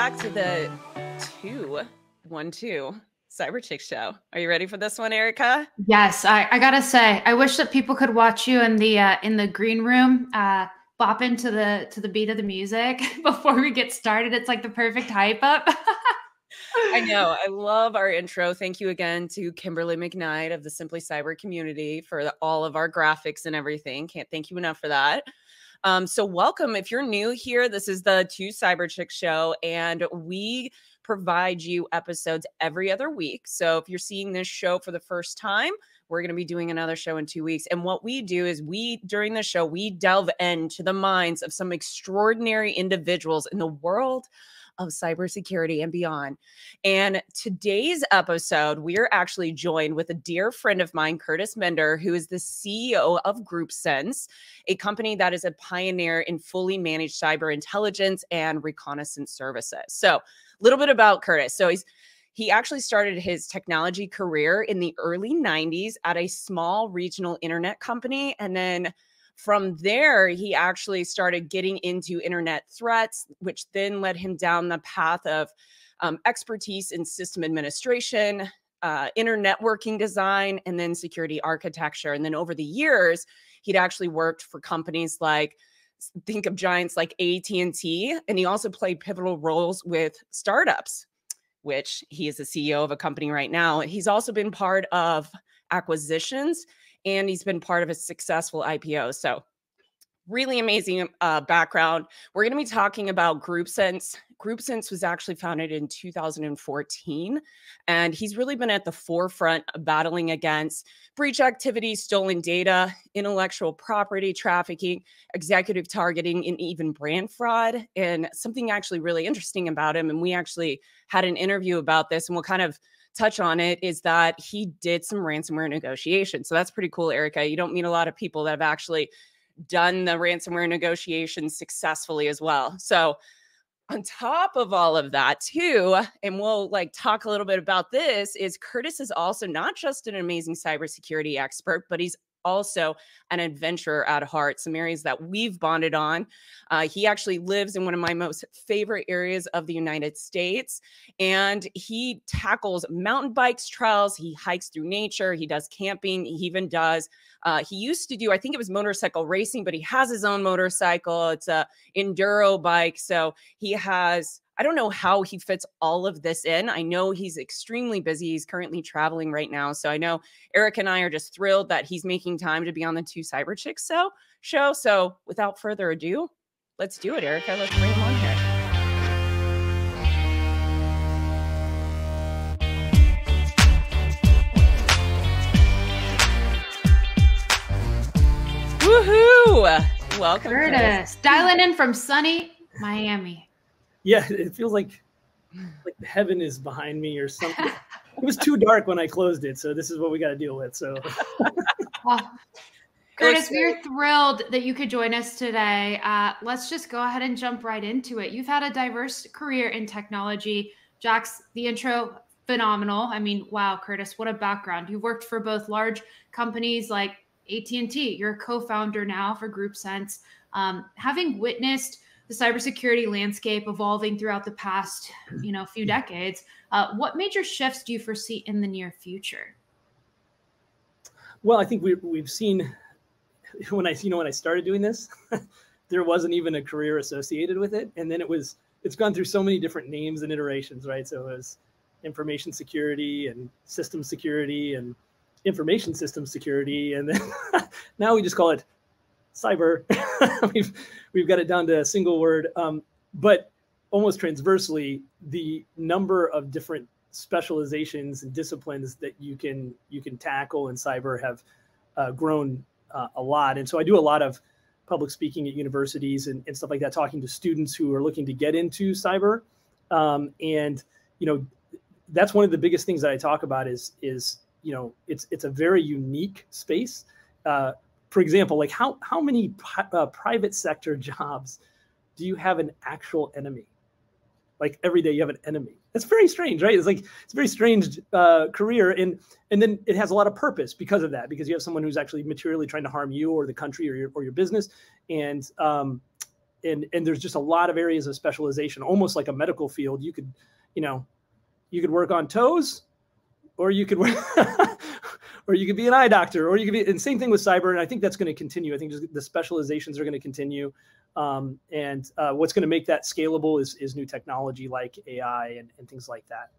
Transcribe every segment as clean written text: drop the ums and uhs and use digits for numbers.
back to the 212 Cyber Chick Show. Are you ready for this one, Erika? Yes, I gotta say, I wish that people could watch you in the green room, bopping to the beat of the music before we get started. It's like the perfect hype up. I know. I love our intro. Thank you again to Kimberly McKnight of the Simply Cyber community for all of our graphics and everything. Can't thank you enough for that. So welcome. If you're new here, this is the 2 Cyber Chick Show, and we provide you episodes every other week. So if you're seeing this show for the first time, we're going to be doing another show in 2 weeks. And what we do is during the show, we delve into the minds of some extraordinary individuals in the world of cybersecurity and beyond. And today's episode, we are actually joined with a dear friend of mine, Kurtis Minder, who is the CEO of GroupSense, a company that is a pioneer in fully managed cyber intelligence and reconnaissance services. So a little bit about Kurtis. So he actually started his technology career in the early 90s at a small regional internet company. And then from there, he actually started getting into internet threats, which then led him down the path of expertise in system administration, internetworking design, and then security architecture. And then over the years, he'd actually worked for companies like, think of giants like AT&T, and he also played pivotal roles with startups, which he is the CEO of a company right now. He's also been part of acquisitions, and he's been part of a successful IPO. So really amazing background. We're going to be talking about GroupSense. GroupSense was actually founded in 2014, and he's really been at the forefront of battling against breach activity, stolen data, intellectual property trafficking, executive targeting, and even brand fraud. And something actually really interesting about him, and we actually had an interview about this, and we'll kind of touch on it, is that he did some ransomware negotiations. So that's pretty cool, Erika. You don't meet a lot of people that have actually done the ransomware negotiations successfully as well. So on top of all of that too, and we'll talk a little bit about this, is Kurtis is also not just an amazing cybersecurity expert, but he's also an adventurer at heart, some areas that we've bonded on. He actually lives in one of my most favorite areas of the United States, and he tackles mountain bikes, trails, he hikes through nature, he does camping, he even does, he used to do, I think it was motorcycle racing, but he has his own motorcycle. It's a enduro bike. So he has, I don't know how he fits all of this in. I know he's extremely busy. He's currently traveling right now. So I know Eric and I are just thrilled that he's making time to be on the 2 Cyber Chicks show. So without further ado, let's do it, Erika. Let's bring him on here. Woohoo! Welcome, Kurtis, dialing in from sunny Miami. Yeah, it feels like heaven is behind me or something. It was too dark when I closed it, so this is what we got to deal with. So, Kurtis, we're thrilled that you could join us today. Let's just go ahead and jump right into it. You've had a diverse career in technology. Jax, the intro, phenomenal. I mean, wow, Kurtis, what a background. You've worked for both large companies like AT&T. You're a co-founder now for GroupSense. Having witnessed the cybersecurity landscape evolving throughout the past, few decades, what major shifts do you foresee in the near future? Well, I think we've seen when I started doing this, there wasn't even a career associated with it, and then it's gone through so many different names and iterations, right? So it was information security and system security and information system security, and then now we just call it cyber. we've got it down to a single word, but almost transversely, the number of different specializations and disciplines that you can tackle in cyber have grown a lot. And so I do a lot of public speaking at universities and stuff like that, talking to students who are looking to get into cyber. And that's one of the biggest things that I talk about is it's a very unique space. For example, like how many private sector jobs do you have an actual enemy? Like every day you have an enemy. It's very strange, right? It's a very strange career, and then it has a lot of purpose because of that, because you have someone who's actually materially trying to harm you or the country or your business, and and there's just a lot of areas of specialization, almost like a medical field. You could, you could work on toes, or you could work, or you could be an eye doctor, or you could be, and same thing with cyber. And I think that's going to continue. I think just the specializations are going to continue. And what's going to make that scalable is new technology like AI and things like that.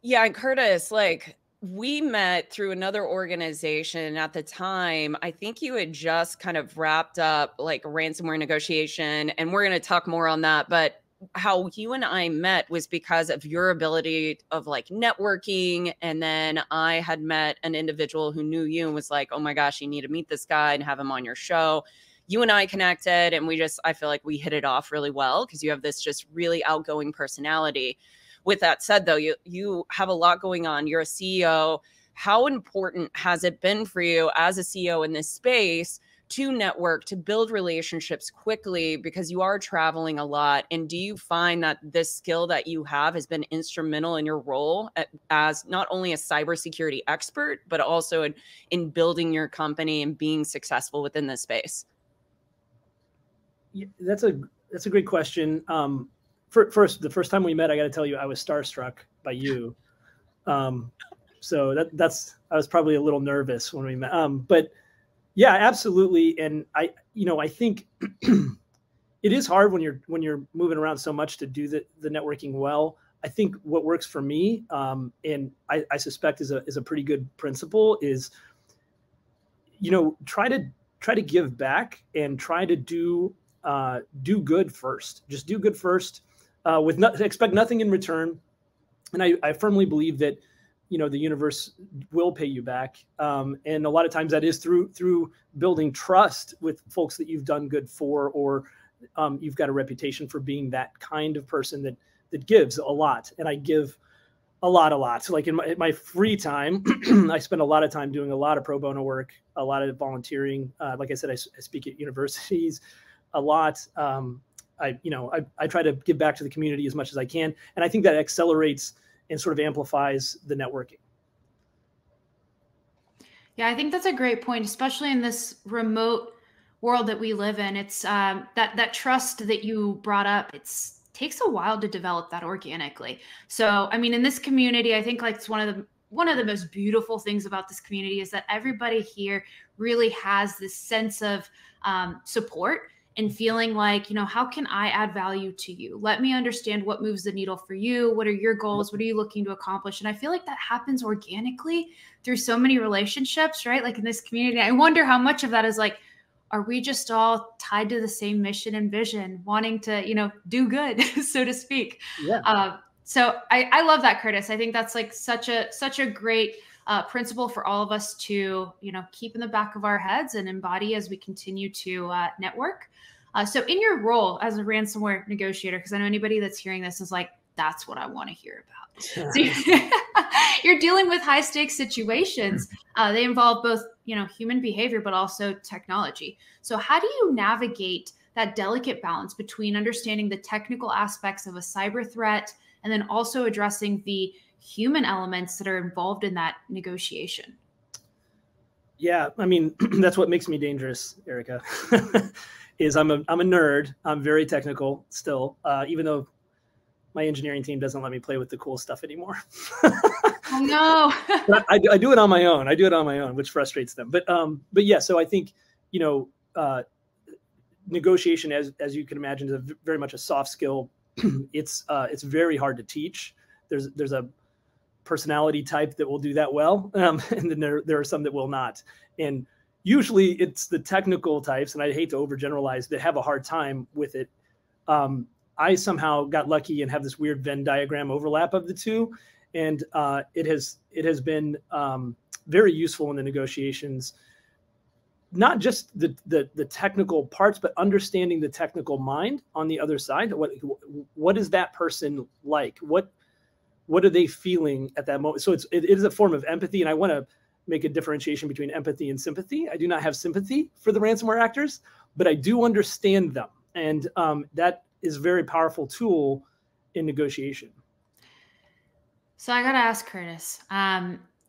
Yeah. And Kurtis, like, we met through another organization at the time. I think you had just kind of wrapped up like a ransomware negotiation, and we're going to talk more on that. But how you and I met was because of your ability of like networking. And then I had met an individual who knew you and was like, oh my gosh, you need to meet this guy and have him on your show. You and I connected, and I feel like we hit it off really well because you have this just really outgoing personality. With that said, though, you have a lot going on. You're a CEO. How important has it been for you as a CEO in this space to network, to build relationships quickly, because you are traveling a lot? And do you find that this skill that you have has been instrumental in your role as not only a cybersecurity expert, but also in building your company and being successful within this space? Yeah, that's a great question. The first time we met, I got to tell you, I was starstruck by you. So I was probably a little nervous when we met. But yeah, absolutely. And I think it is hard when you're moving around so much to do the networking well. I think what works for me, and I suspect is a pretty good principle, is, try to give back and try to do good first. Just do good first. Expect nothing in return. And I firmly believe that, the universe will pay you back. And a lot of times that is through building trust with folks that you've done good for, or you've got a reputation for being that kind of person that gives a lot. And I give a lot. So like in my free time, I spend a lot of time doing a lot of pro bono work, a lot of volunteering. Like I said, I speak at universities a lot. I try to give back to the community as much as I can. And I think that accelerates and sort of amplifies the networking. Yeah, I think that's a great point, especially in this remote world that we live in. It's that trust that you brought up. Takes a while to develop that organically. So, I mean, in this community, I think like it's one of the most beautiful things about this community is that everybody here really has this sense of support and feeling like, how can I add value to you? Let me understand what moves the needle for you. What are your goals? What are you looking to accomplish? And I feel like that happens organically through so many relationships, right? Like in this community, I wonder how much of that is like, are we just all tied to the same mission and vision, wanting to, do good, so to speak? Yeah. So I love that, Kurtis. I think that's like such a great principle for all of us to, keep in the back of our heads and embody as we continue to network. So in your role as a ransomware negotiator, because I know anybody that's hearing this is like, that's what I want to hear about. So you're dealing with high stakes situations. They involve both, human behavior, but also technology. So how do you navigate that delicate balance between understanding the technical aspects of a cyber threat and then also addressing the human elements that are involved in that negotiation? Yeah, I mean, that's what makes me dangerous, Erika, is I'm a nerd. I'm very technical still, even though my engineering team doesn't let me play with the cool stuff anymore. Oh, no. But I do it on my own. Which frustrates them. But yeah, so I think, negotiation, as you can imagine, is very much a soft skill. It's very hard to teach. There's a personality type that will do that well, and then there are some that will not. And usually it's the technical types, and I hate to overgeneralize, that have a hard time with it. I somehow got lucky and have this weird Venn diagram overlap of the two, and it has been very useful in the negotiations. Not just the technical parts, but understanding the technical mind on the other side. What is that person like? What are they feeling at that moment? So it is a form of empathy, and I want to make a differentiation between empathy and sympathy. I do not have sympathy for the ransomware actors, but I do understand them, and that is a very powerful tool in negotiation. So I got to ask Kurtis,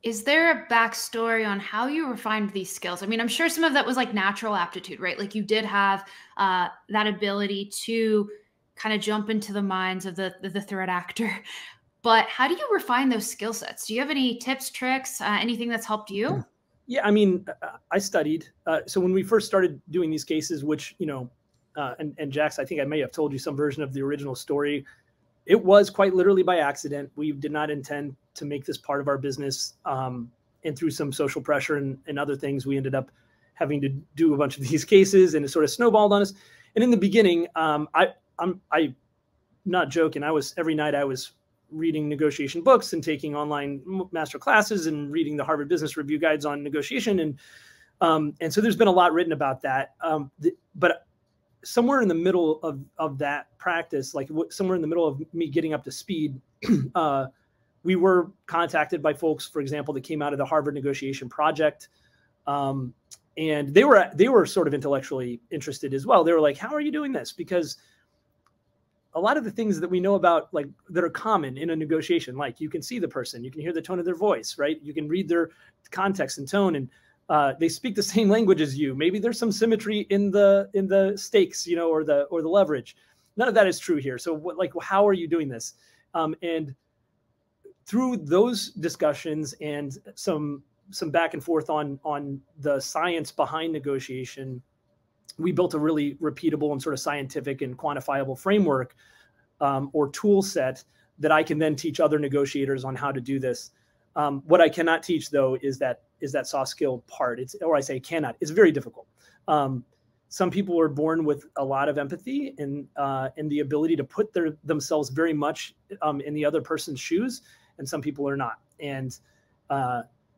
Is there a backstory on how you refined these skills? I mean, I'm sure some of that was like natural aptitude, right? Like you did have that ability to kind of jump into the minds of the threat actor. But how do you refine those skill sets? Do you have any tips, tricks, anything that's helped you? Yeah, I mean, I studied. So when we first started doing these cases, which, and Jax, I think I may have told you some version of the original story. It was quite literally by accident. We did not intend to make this part of our business. And through some social pressure and other things, we ended up having to do a bunch of these cases, and it sort of snowballed on us. And in the beginning, I'm not joking. Every night I was reading negotiation books and taking online master classes and reading the Harvard Business Review guides on negotiation. And so there's been a lot written about that. But somewhere in the middle of that practice, like somewhere in the middle of me getting up to speed, we were contacted by folks, for example, that came out of the Harvard Negotiation Project. And they were sort of intellectually interested as well. They were like, how are you doing this? Because a lot of the things that we know about, like, that are common in a negotiation, like you can see the person, you can hear the tone of their voice, right? You can read their context and tone, and they speak the same language as you. Maybe there's some symmetry in the stakes, or the leverage. None of that is true here. So how are you doing this? And through those discussions and some back and forth on the science behind negotiation, we built a really repeatable and sort of scientific and quantifiable framework or tool set that I can then teach other negotiators on how to do this. What I cannot teach, though, is that soft skill part. It's very difficult. Some people are born with a lot of empathy and the ability to put themselves very much in the other person's shoes, and some people are not. And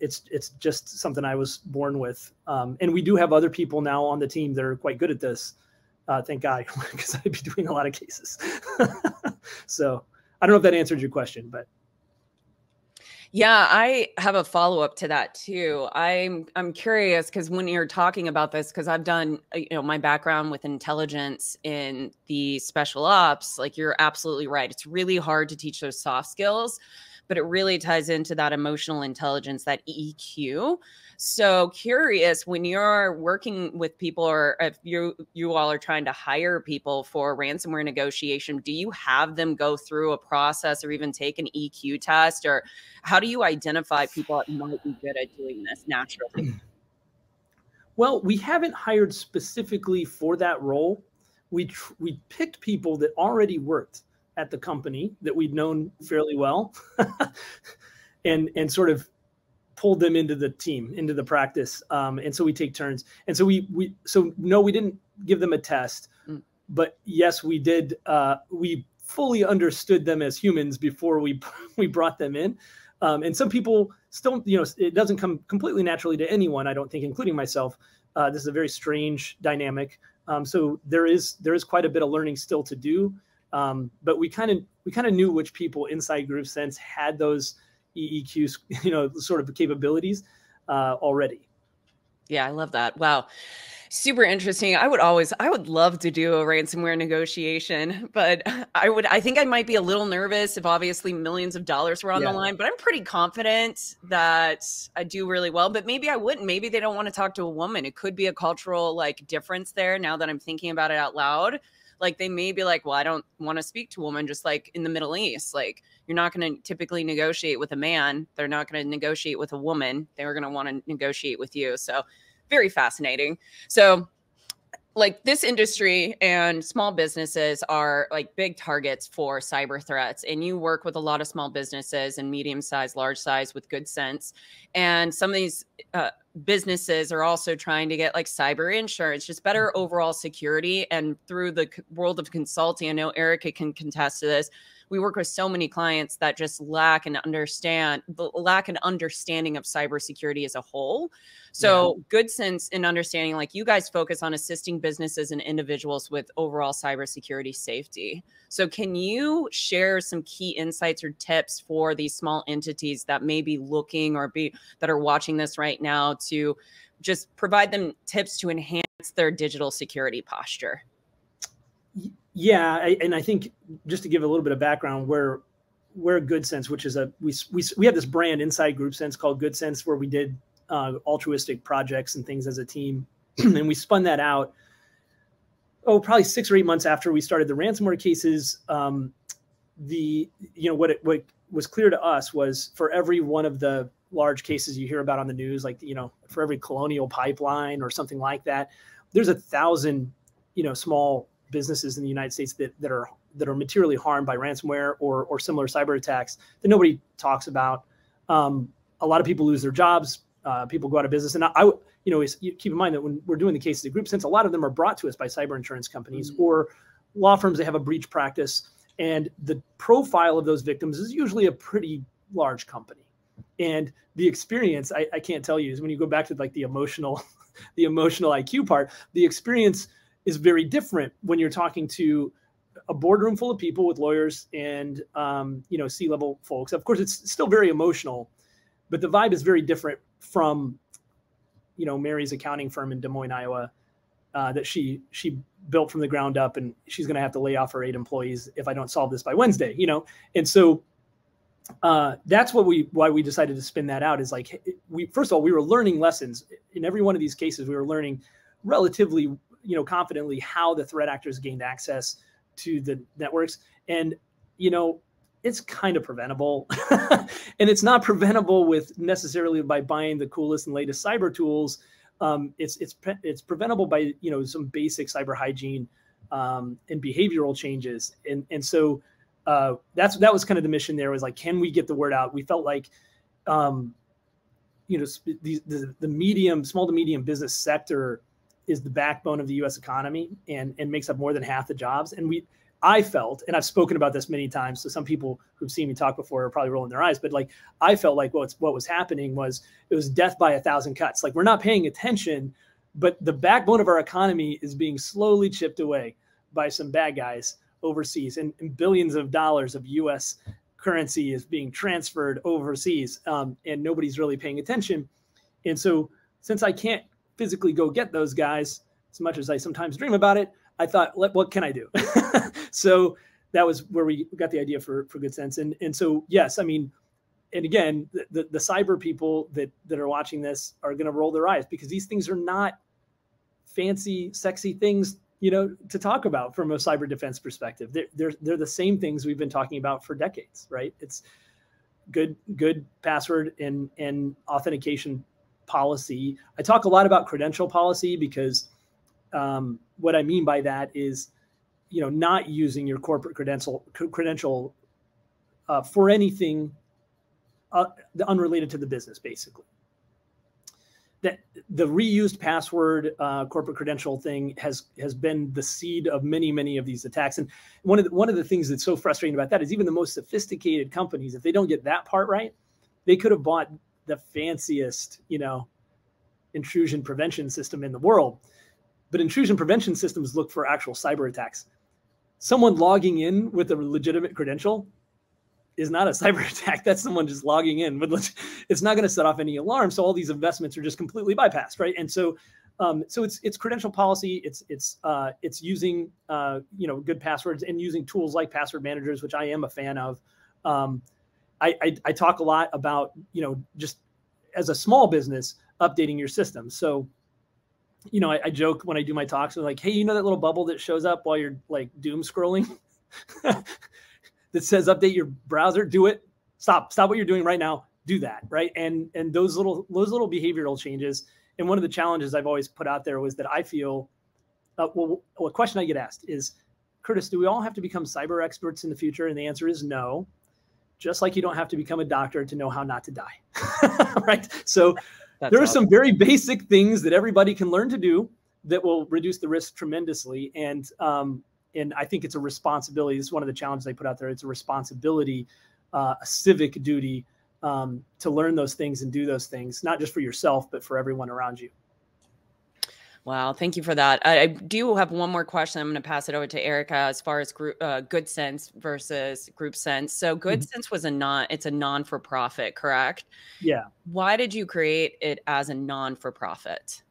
it's just something I was born with. And we do have other people now on the team that are quite good at this. Thank God, because I'd be doing a lot of cases. So I don't know if that answered your question, but. Yeah, I have a follow-up to that too. I'm curious because when you're talking about this, because I've done my background with intelligence in the special ops, like you're absolutely right. It's really hard to teach those soft skills, but it really ties into that emotional intelligence, that EQ. So curious, when you're working with people, or if you all are trying to hire people for ransomware negotiation, do you have them go through a process or even take an EQ test? Or how do you identify people that might be good at doing this naturally? Well, we haven't hired specifically for that role. We picked people that already worked at the company that we'd known fairly well and sort of pulled them into the team, into the practice. And so we take turns. And so no, we didn't give them a test, but yes, we did. We fully understood them as humans before we brought them in. And some people still, it doesn't come completely naturally to anyone, I don't think, including myself. This is a very strange dynamic. So there is quite a bit of learning still to do. But we kind of knew which people inside GroupSense had those EEQ, sort of capabilities already. Yeah, I love that. Wow. Super interesting. I would love to do a ransomware negotiation, but I think I might be a little nervous if obviously millions of dollars were on the line, but I'm pretty confident that I do really well, but maybe I wouldn't. Maybe they don't want to talk to a woman. It could be a cultural difference there now that I'm thinking about it out loud. Like they may be like, well, I don't want to speak to a woman, just like in the Middle East. Like you're not going to typically negotiate with a man. They're not going to negotiate with a woman. They're going to want to negotiate with you. So very fascinating. So like this industry and small businesses are like big targets for cyber threats. And you work with a lot of small businesses and medium size, large size with GroupSense. And some of these businesses are also trying to get like cyber insurance, just better overall security. And through the world of consulting, I know Erika can contest to this. We work with so many clients that just lack an understanding of cybersecurity as a whole. So GroupSense in understanding, like you guys focus on assisting businesses and individuals with overall cybersecurity safety. So can you share some key insights or tips for these small entities that may be looking or that are watching this right now to just provide them tips to enhance their digital security posture? Yeah, and I think just to give a little bit of background, where we're GroupSense, which is we have this brand inside GroupSense called GroupSense, where we did altruistic projects and things as a team. And we spun that out, probably 6 or 8 months after we started the ransomware cases. What was clear to us was, for every one of the large cases you hear about on the news, like, for every Colonial Pipeline or something like that, there's 1,000, small businesses in the United States that are materially harmed by ransomware or similar cyber attacks that nobody talks about. A lot of people lose their jobs. People go out of business. And keep in mind that when we're doing the cases at GroupSense, a lot of them are brought to us by cyber insurance companies or law firms that have a breach practice. And the profile of those victims is usually a pretty large company. And the experience, I can't tell you, is when you go back to like the emotional IQ part, the experience is very different when you're talking to a boardroom full of people with lawyers and, C-level folks. Of course, it's still very emotional, but the vibe is very different from, Mary's accounting firm in Des Moines, Iowa, that she built from the ground up, and she's going to have to lay off her 8 employees if I don't solve this by Wednesday, And so that's why we decided to spin that out, is like, first of all, we were learning lessons in every one of these cases. We were learning relatively, confidently how the threat actors gained access to the networks. And, it's kind of preventable. And it's not preventable with necessarily by buying the coolest and latest cyber tools. It's preventable by, some basic cyber hygiene and behavioral changes. And so that was kind of the mission there, was like, can we get the word out? We felt like, the small to medium business sector is the backbone of the U.S. economy and makes up more than half the jobs. And I felt, and I've spoken about this many times, so some people who've seen me talk before are probably rolling their eyes, but like, I felt like what was happening was, it was death by 1,000 cuts. Like, we're not paying attention, but the backbone of our economy is being slowly chipped away by some bad guys overseas, and billions of dollars of U.S. currency is being transferred overseas, and nobody's really paying attention. And so, since I can't physically go get those guys, as much as I sometimes dream about it, I thought, what can I do? So that was where we got the idea for GroupSense. And so, yes, I mean, and again, the cyber people that are watching this are going to roll their eyes, because these things are not fancy, sexy things, to talk about from a cyber defense perspective. They're the same things we've been talking about for decades, right? It's good password and authentication policy. I talk a lot about credential policy, because what I mean by that is, not using your corporate credential for anything unrelated to the business, basically. That the reused password corporate credential thing has been the seed of many of these attacks. And one of the things that's so frustrating about that is, even the most sophisticated companies, if they don't get that part right, they could have bought the fanciest, intrusion prevention system in the world. But intrusion prevention systems look for actual cyber attacks. Someone logging in with a legitimate credential is not a cyber attack. That's someone just logging in. It's not going to set off any alarm. So all these investments are just completely bypassed, right? And so, it's credential policy. It's using good passwords and using tools like password managers, which I am a fan of. I talk a lot about just as a small business updating your system. So, I joke when I do my talks, and like, hey, that little bubble that shows up while you're like doom scrolling that says update your browser, do it. Stop what you're doing right now. Do that, right? And those little behavioral changes. And one of the challenges I've always put out there was that I feel, a question I get asked is, Kurtis, do we all have to become cyber experts in the future? And the answer is no. Just like you don't have to become a doctor to know how not to die, right? So there are some very basic things that everybody can learn to do that will reduce the risk tremendously. And I think it's a responsibility. This is one of the challenges I put out there. It's a responsibility, a civic duty to learn those things and do those things, not just for yourself, but for everyone around you. Wow. Thank you for that. I do have one more question. I'm going to pass it over to Erika as far as GroupSense versus GroupSense. So GroupSense was it's a non-for-profit, correct? Yeah. Why did you create it as a non-for-profit?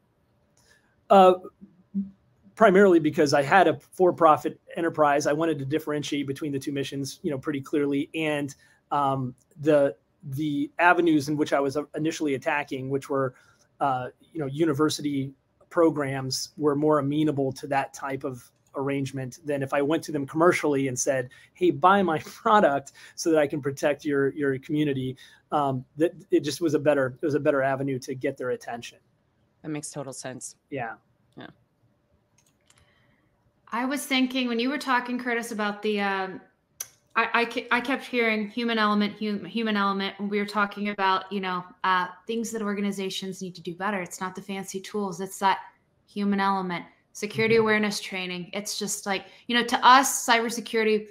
primarily because I had a for-profit enterprise. I wanted to differentiate between the two missions, pretty clearly. And the avenues in which I was initially attacking, which were, university programs, were more amenable to that type of arrangement than if I went to them commercially and said, "Hey, buy my product so that I can protect your community." That it just was a better avenue to get their attention. That makes total sense. Yeah. Yeah. I was thinking when you were talking, Kurtis, about the I kept hearing human element when we were talking about, things that organizations need to do better. It's not the fancy tools. It's that human element, security awareness training. It's just like, to us cybersecurity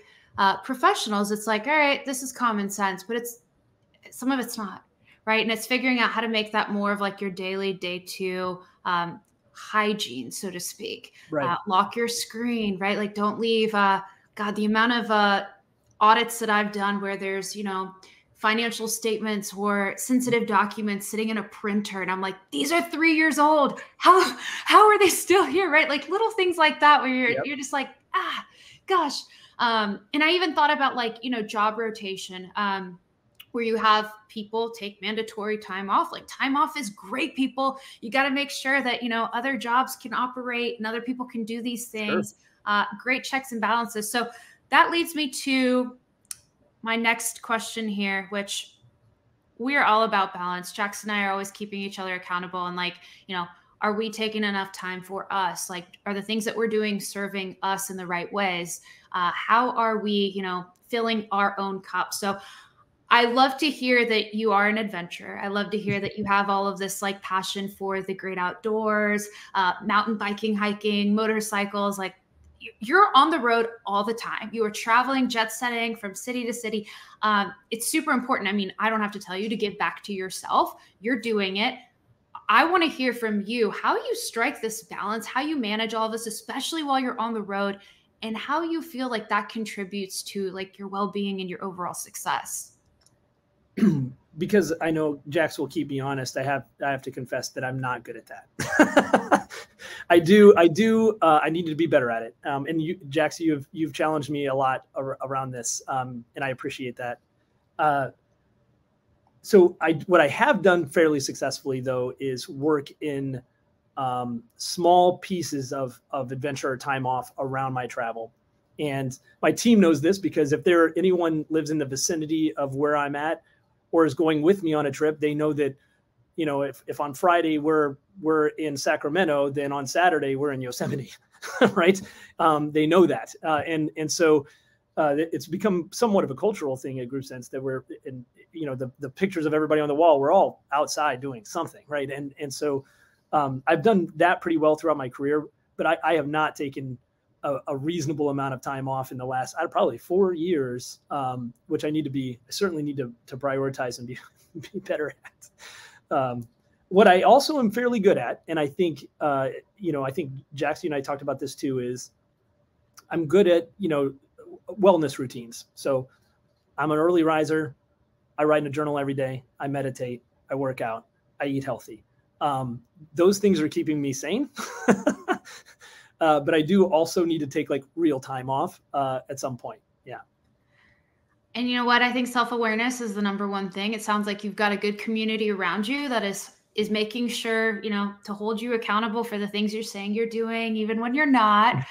professionals, it's like, all right, this is common sense, but some of it's not, right? And it's figuring out how to make that more of like your daily day two hygiene, so to speak. Right. Lock your screen, right? Like don't leave, God, the amount of audits that I've done where there's, financial statements or sensitive documents sitting in a printer. And I'm like, these are 3 years old. How are they still here? Right. Like little things like that where you're just like, gosh. And I even thought about like, job rotation, where you have people take mandatory time off. Like time off is great, people. You got to make sure that, other jobs can operate and other people can do these things. Sure. Great checks and balances. So that leads me to my next question here, which we are all about balance. Jax and I are always keeping each other accountable and like, are we taking enough time for us? Like, are the things that we're doing serving us in the right ways? How are we, filling our own cup? So I love to hear that you are an adventurer. I love to hear that you have all of this like passion for the great outdoors, mountain biking, hiking, motorcycles. Like you're on the road all the time. You are traveling, jet setting from city to city. It's super important. I mean, I don't have to tell you to give back to yourself. You're doing it. I want to hear from you how you strike this balance, how you manage all of this, especially while you're on the road, and how you feel like that contributes to like your well-being and your overall success. Because I know Jax will keep me honest, I have to confess that I'm not good at that. I need to be better at it. And you, Jax, you've challenged me a lot around this, and I appreciate that. So what I have done fairly successfully though is work in small pieces of adventure or time off around my travel. And my team knows this because if anyone lives in the vicinity of where I'm at or is going with me on a trip, they know that, if on Friday we're in Sacramento, then on Saturday we're in Yosemite, right? They know that. And so it's become somewhat of a cultural thing at GroupSense that we're in, the pictures of everybody on the wall, we're all outside doing something, right? And so I've done that pretty well throughout my career, but I have not taken a reasonable amount of time off in the last probably 4 years, which I certainly need to prioritize and be better at. What I also am fairly good at, and I think Jax and I talked about this too, is I'm good at, wellness routines. So I'm an early riser. I write in a journal every day. I meditate. I work out. I eat healthy. Those things are keeping me sane. But I do also need to take like real time off at some point. Yeah. And you know what? I think self-awareness is the number one thing. It sounds like you've got a good community around you that is making sure, to hold you accountable for the things you're saying you're doing, even when you're not.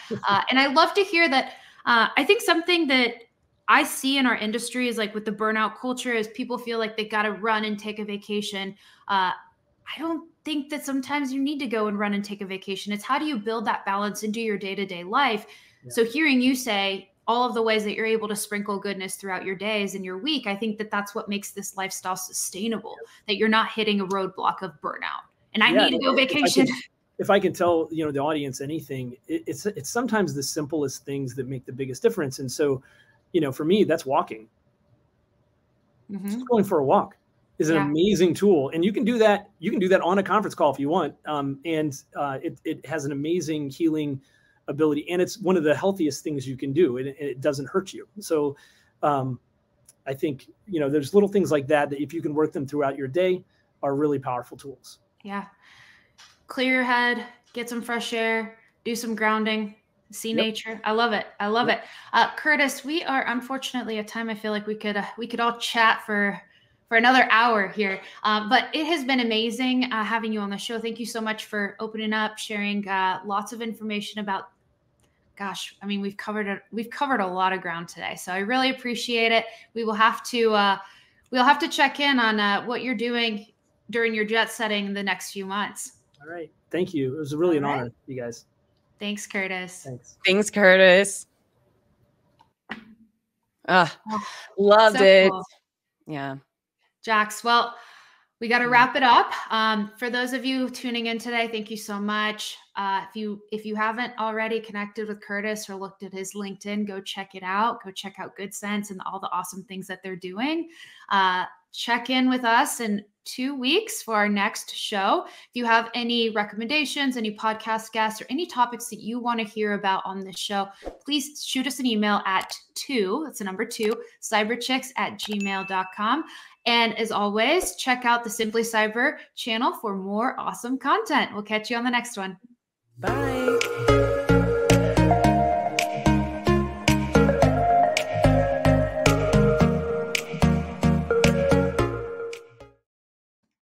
And I love to hear that. I think something that I see in our industry is like with the burnout culture is people feel like they got to run and take a vacation. I don't think that sometimes you need to go and run and take a vacation. It's how do you build that balance into your day-to-day life? Yeah. So hearing you say all of the ways that you're able to sprinkle goodness throughout your days and your week, I think that that's what makes this lifestyle sustainable, that you're not hitting a roadblock of burnout. And I need to go vacation. If I can tell, the audience anything, it's sometimes the simplest things that make the biggest difference. And so, for me, that's walking. Mm-hmm. Just going for a walk is an amazing tool. And you can do that. You can do that on a conference call if you want. It has an amazing healing ability. And it's one of the healthiest things you can do. It doesn't hurt you. So I think, there's little things like that if you can work them throughout your day are really powerful tools. Yeah. Clear your head, get some fresh air, do some grounding, see nature. I love it. I love it. Kurtis, we are unfortunately at time. I feel like we could all chat for another hour here. But it has been amazing having you on the show. Thank you so much for opening up, sharing lots of information about, gosh, I mean, we've covered a lot of ground today. So I really appreciate it. We'll have to check in on what you're doing during your jet setting in the next few months. All right. Thank you. It was really an honor, you guys. Thanks, Kurtis. Thanks, Kurtis. Loved it. Cool. Yeah. Jax, well, we got to wrap it up. For those of you tuning in today, thank you so much. If you haven't already connected with Kurtis or looked at his LinkedIn, go check it out. Go check out GroupSense and all the awesome things that they're doing. Check in with us in 2 weeks for our next show. If you have any recommendations, any podcast guests, or any topics that you want to hear about on this show, please shoot us an email at 2, that's the number 2, cyberchicks@gmail.com. And as always, check out the Simply Cyber channel for more awesome content. We'll catch you on the next one. Bye.